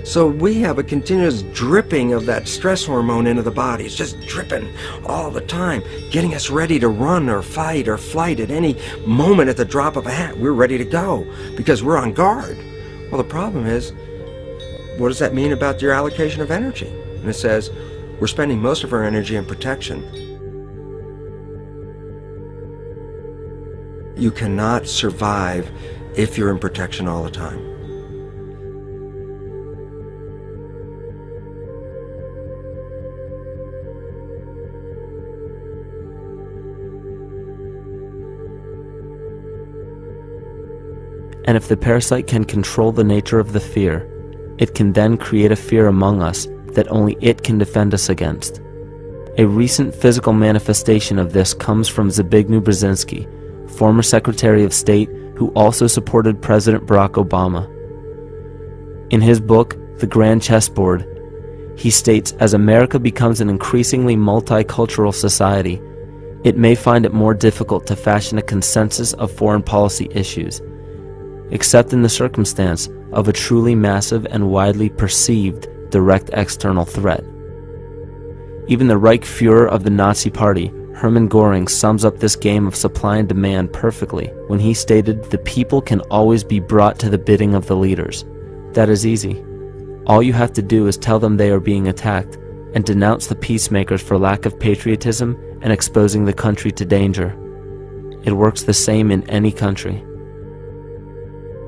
So we have a continuous dripping of that stress hormone into the body. It's just dripping all the time, getting us ready to run or fight or flight at any moment at the drop of a hat. We're ready to go because we're on guard. Well, the problem is, what does that mean about your allocation of energy? And it says, we're spending most of our energy in protection. You cannot survive if you're in protection all the time. And if the parasite can control the nature of the fear, it can then create a fear among us that only it can defend us against. A recent physical manifestation of this comes from Zbigniew Brzezinski, former Secretary of State who also supported President Barack Obama. In his book, The Grand Chessboard, he states, as America becomes an increasingly multicultural society, it may find it more difficult to fashion a consensus of foreign policy issues, except in the circumstance of a truly massive and widely perceived direct external threat. Even the Reichsfuhrer of the Nazi Party, Hermann Göring, sums up this game of supply and demand perfectly when he stated, "The people can always be brought to the bidding of the leaders." That is easy. All you have to do is tell them they are being attacked and denounce the peacemakers for lack of patriotism and exposing the country to danger. It works the same in any country.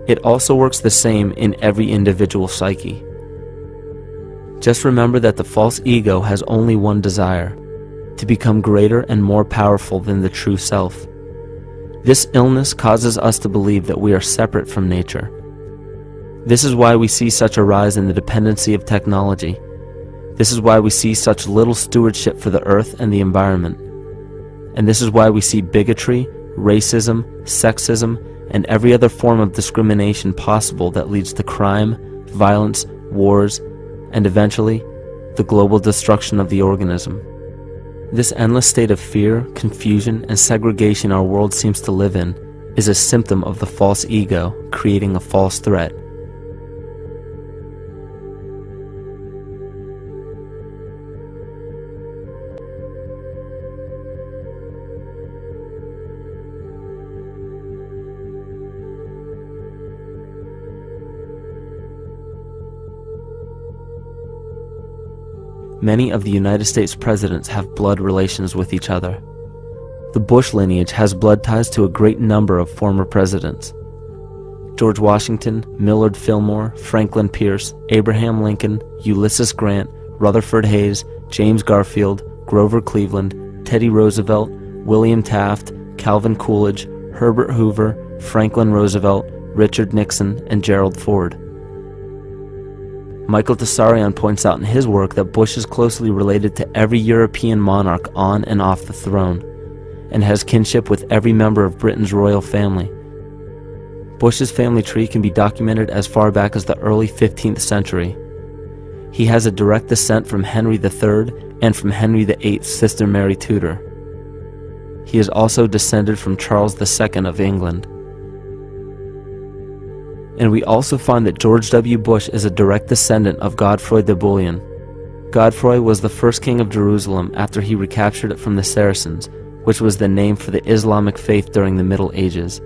It also works the same in every individual psyche. Just remember that the false ego has only one desire: to become greater and more powerful than the true self. This illness causes us to believe that we are separate from nature. This is why we see such a rise in the dependency of technology. This is why we see such little stewardship for the earth and the environment. And this is why we see bigotry, racism, sexism, and every other form of discrimination possible that leads to crime, violence, wars, and eventually, the global destruction of the organism. This endless state of fear, confusion, and segregation our world seems to live in is a symptom of the false ego creating a false threat. Many of the United States presidents have blood relations with each other. The Bush lineage has blood ties to a great number of former presidents. George Washington, Millard Fillmore, Franklin Pierce, Abraham Lincoln, Ulysses Grant, Rutherford Hayes, James Garfield, Grover Cleveland, Teddy Roosevelt, William Taft, Calvin Coolidge, Herbert Hoover, Franklin Roosevelt, Richard Nixon, and Gerald Ford. Michael Tsarion points out in his work that Bush is closely related to every European monarch on and off the throne, and has kinship with every member of Britain's royal family. Bush's family tree can be documented as far back as the early 15th century. He has a direct descent from Henry III and from Henry VIII's sister Mary Tudor. He is also descended from Charles II of England. And we also find that George W. Bush is a direct descendant of Godfrey de Bouillon. Godfrey was the first king of Jerusalem after he recaptured it from the Saracens, which was the name for the Islamic faith during the Middle Ages.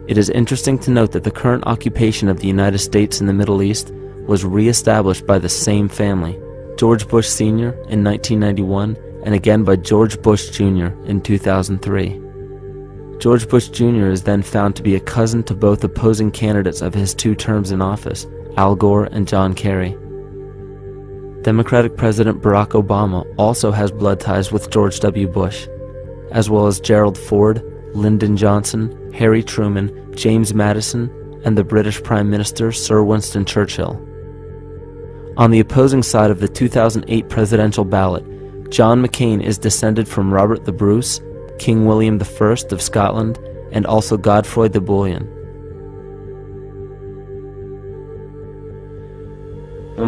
It is interesting to note that the current occupation of the United States in the Middle East was re-established by the same family, George Bush Sr. in 1991, and again by George Bush Jr. in 2003. George Bush Jr. is then found to be a cousin to both opposing candidates of his 2 terms in office, Al Gore and John Kerry. Democratic President Barack Obama also has blood ties with George W. Bush, as well as Gerald Ford, Lyndon Johnson, Harry Truman, James Madison, and the British Prime Minister Sir Winston Churchill. On the opposing side of the 2008 presidential ballot, John McCain is descended from Robert the Bruce, King William I of Scotland, and also Godfrey de Bouillon.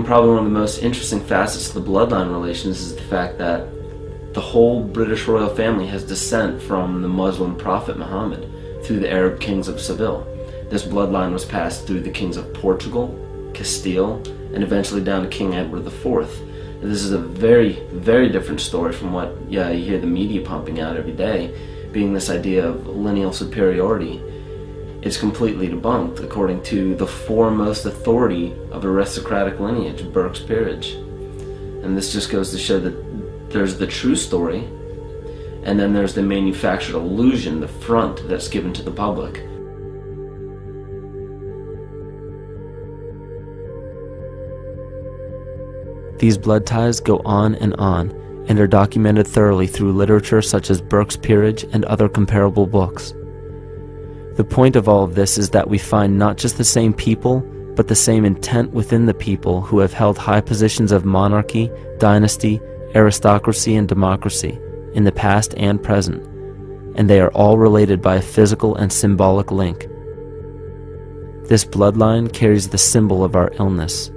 Probably one of the most interesting facets of the bloodline relations is the fact that the whole British royal family has descent from the Muslim prophet Muhammad through the Arab kings of Seville. This bloodline was passed through the kings of Portugal, Castile, and eventually down to King Edward IV. And this is a very, very different story from what you hear the media pumping out every day, being this idea of lineal superiority. It's completely debunked according to the foremost authority of aristocratic lineage, Burke's peerage. And this just goes to show that there's the true story, and then there's the manufactured illusion, the front that's given to the public. These blood ties go on and are documented thoroughly through literature such as Burke's Peerage and other comparable books. The point of all of this is that we find not just the same people, but the same intent within the people who have held high positions of monarchy, dynasty, aristocracy, and democracy in the past and present, and they are all related by a physical and symbolic link. This bloodline carries the symbol of our illness.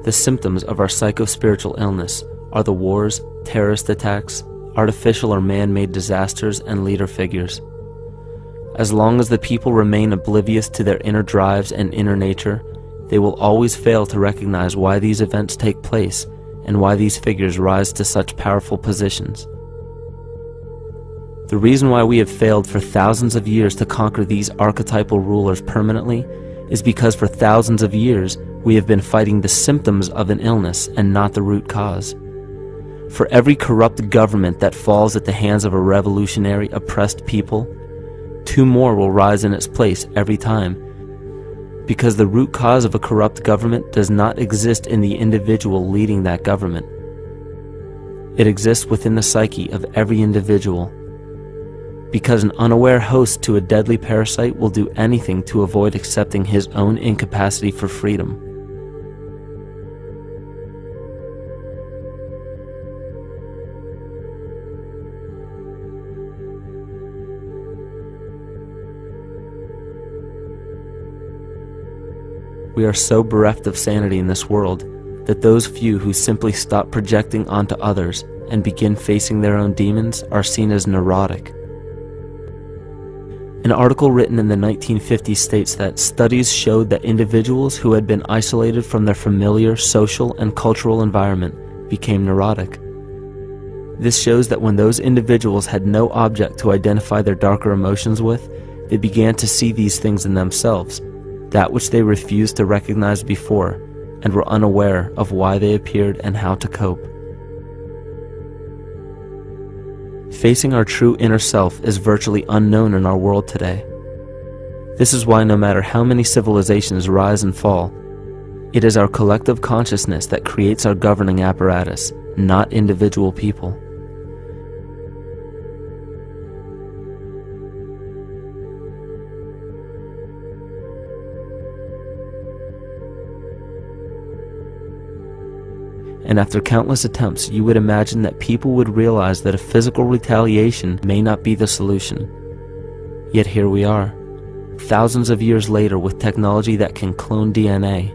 The symptoms of our psychospiritual illness are the wars, terrorist attacks, artificial or man-made disasters, and leader figures. As long as the people remain oblivious to their inner drives and inner nature, they will always fail to recognize why these events take place and why these figures rise to such powerful positions. The reason why we have failed for thousands of years to conquer these archetypal rulers permanently is because for thousands of years we have been fighting the symptoms of an illness and not the root cause. For every corrupt government that falls at the hands of a revolutionary, oppressed people, two more will rise in its place every time, because the root cause of a corrupt government does not exist in the individual leading that government. It exists within the psyche of every individual, because an unaware host to a deadly parasite will do anything to avoid accepting his own incapacity for freedom. We are so bereft of sanity in this world that those few who simply stop projecting onto others and begin facing their own demons are seen as neurotic. An article written in the 1950s states that studies showed that individuals who had been isolated from their familiar social and cultural environment became neurotic. This shows that when those individuals had no object to identify their darker emotions with, they began to see these things in themselves, that which they refused to recognize before, and were unaware of why they appeared and how to cope. Facing our true inner self is virtually unknown in our world today. This is why no matter how many civilizations rise and fall, it is our collective consciousness that creates our governing apparatus, not individual people. And after countless attempts, you would imagine that people would realize that a physical retaliation may not be the solution. Yet here we are, thousands of years later, with technology that can clone DNA,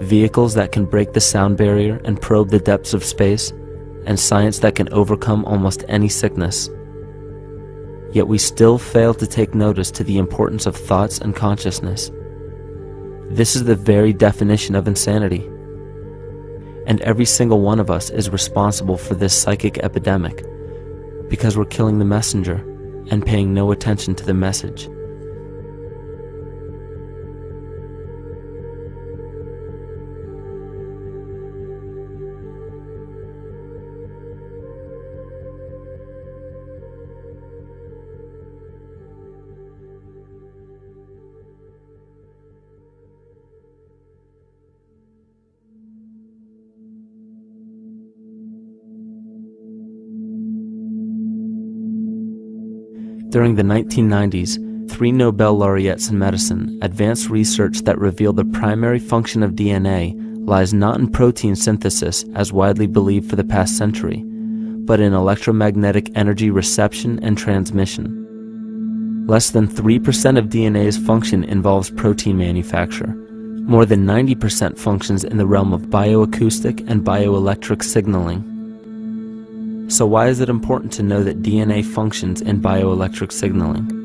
vehicles that can break the sound barrier and probe the depths of space, and science that can overcome almost any sickness. Yet we still fail to take notice to the importance of thoughts and consciousness. This is the very definition of insanity. And every single one of us is responsible for this psychic epidemic, because we're killing the messenger and paying no attention to the message. During the 1990s, 3 Nobel laureates in medicine advanced research that revealed the primary function of DNA lies not in protein synthesis as widely believed for the past century, but in electromagnetic energy reception and transmission. Less than 3% of DNA's function involves protein manufacture. More than 90% functions in the realm of bioacoustic and bioelectric signaling. So why is it important to know that DNA functions in bioelectric signaling?